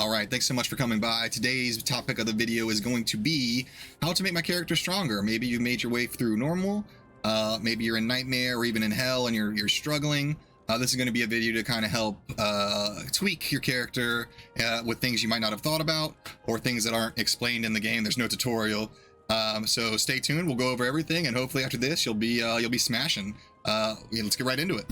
All right, thanks so much for coming by. Today's topic of the video is going to be how to make my character stronger. Maybe you made your way through normal, maybe you're in Nightmare or even in Hell and you're struggling. This is going to be a video to kind of help tweak your character with things you might not have thought about or things that aren't explained in the game. There's no tutorial, so stay tuned. We'll go over everything, and hopefully after this you'll be smashing. Let's get right into it.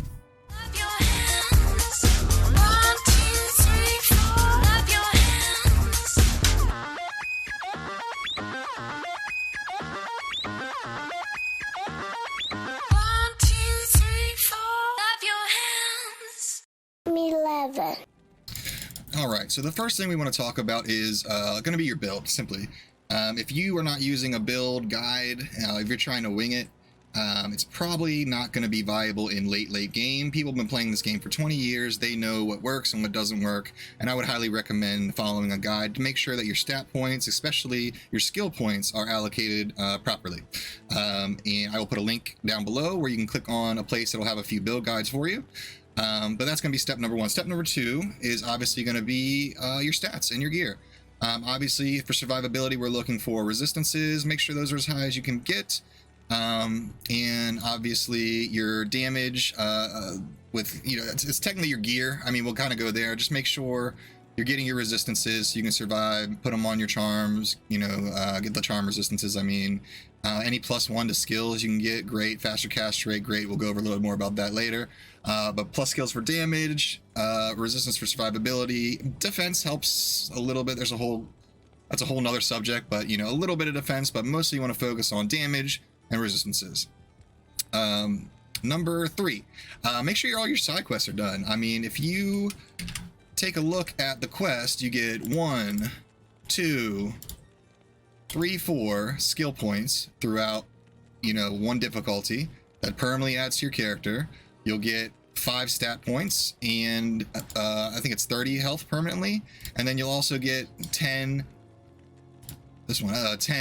All right, so the first thing we want to talk about is going to be your build, simply. If you are not using a build guide, if you're trying to wing it, it's probably not going to be viable in late game. People have been playing this game for 20 years. They know what works and what doesn't work, and I would highly recommend following a guide to make sure that your stat points, especially your skill points, are allocated properly. And I will put a link down below where you can click on a place that will have a few build guides for you. But that's going to be step number one. Step number two is obviously going to be your stats and your gear. Obviously, for survivability, we're looking for resistances. Make sure those are as high as you can get. And obviously, your damage with, it's technically your gear. I mean, we'll kind of go there. Just make sure you're getting your resistances so you can survive. Put them on your charms, get the charm resistances. I mean, any +1 to skills you can get, great. Faster cast rate, great. We'll go over a little more about that later. But plus skills for damage, resistance for survivability, defense helps a little bit. That's a whole nother subject, but a little bit of defense, but mostly you want to focus on damage and resistances. Number 3, make sure all your side quests are done. I mean, if you take a look at the quest, you get 1, 2, 3, 4 skill points throughout, one difficulty that permanently adds to your character. You'll get 5 stat points and I think it's 30 health permanently, and then you'll also get 10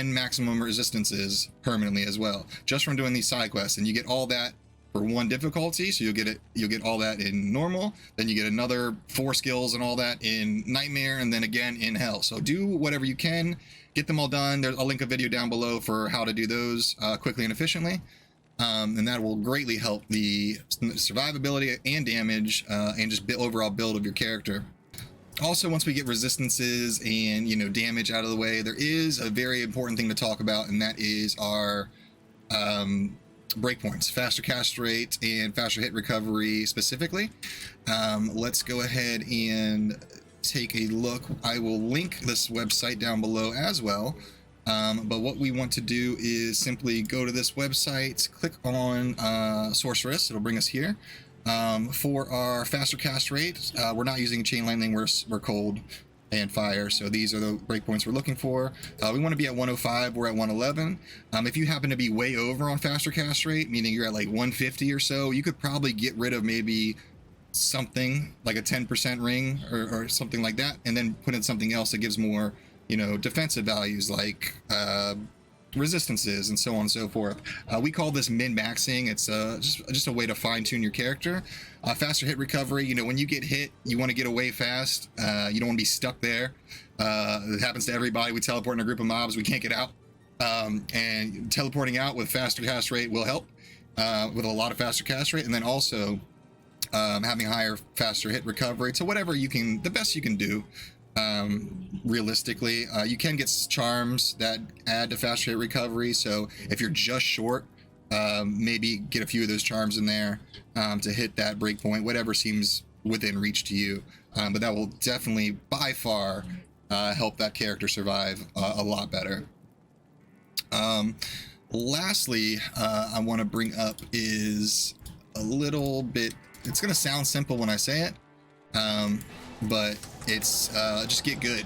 maximum resistances permanently as well, just from doing these side quests. And you get all that for one difficulty, so you'll get all that in normal, then you get another 4 skills and all that in Nightmare, and then again in Hell. So do whatever you can, get them all done. I'll link a video down below for how to do those quickly and efficiently. And that will greatly help the survivability and damage and just overall build of your character. Also, once we get resistances and damage out of the way, there is a very important thing to talk about, and that is our breakpoints, faster cast rate and faster hit recovery specifically. Let's go ahead and take a look. I will link this website down below as well. But what we want to do is simply go to this website, click on Sorceress. It'll bring us here. For our faster cast rate, we're not using chain lightning, we're cold and fire, so these are the breakpoints we're looking for. We want to be at 105, we're at 111. If you happen to be way over on faster cast rate, meaning you're at like 150 or so, you could probably get rid of maybe something like a 10% ring or something like that, and then put in something else that gives more defensive values like resistances and so on and so forth. We call this min-maxing. It's just a way to fine-tune your character. Faster hit recovery, when you get hit, you want to get away fast. You don't want to be stuck there. It happens to everybody. We teleport in a group of mobs, we can't get out. And teleporting out with faster cast rate will help with a lot of faster cast rate, and then also having higher faster hit recovery. So whatever you can, the best you can do. Realistically, you can get charms that add to faster hit recovery, so if you're just short, maybe get a few of those charms in there to hit that breakpoint, whatever seems within reach to you. But that will definitely by far help that character survive a lot better. Lastly, I want to bring up is a little bit, it's going to sound simple when I say it, but it's just get good.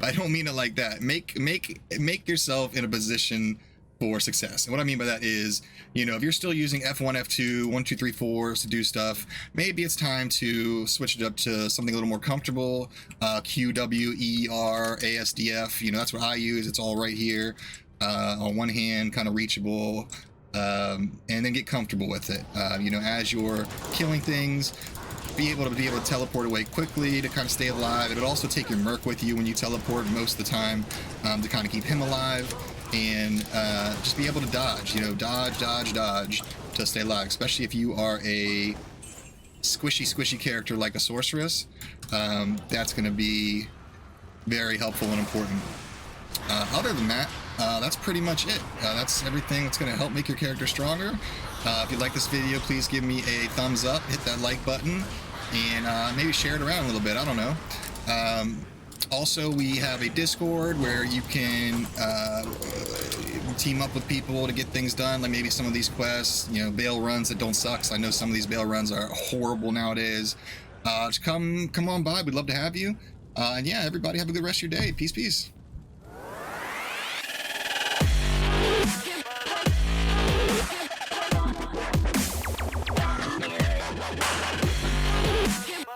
I don't mean it like that. Make yourself in a position for success. And what I mean by that is, if you're still using F1, F2, 1, 2, 3, 4s to do stuff, maybe it's time to switch it up to something a little more comfortable. Q, W, E, R, A, S, D, F. That's what I use. It's all right here on one hand, kind of reachable. And then get comfortable with it. As you're killing things, be able to teleport away quickly to kind of stay alive. It'll also take your Merc with you when you teleport most of the time, to kind of keep him alive, and just be able to dodge, you know, dodge to stay alive, especially if you are a squishy character like a sorceress. That's going to be very helpful and important. Other than that, that's pretty much it. That's everything that's going to help make your character stronger. If you like this video, please give me a thumbs up, hit that like button, and maybe share it around a little bit. I don't know. Also, we have a Discord where you can team up with people to get things done, like maybe some of these quests, you know, bail runs that don't suck. So I know some of these bail runs are horrible nowadays. Just come on by. We'd love to have you. And yeah, everybody have a good rest of your day. Peace.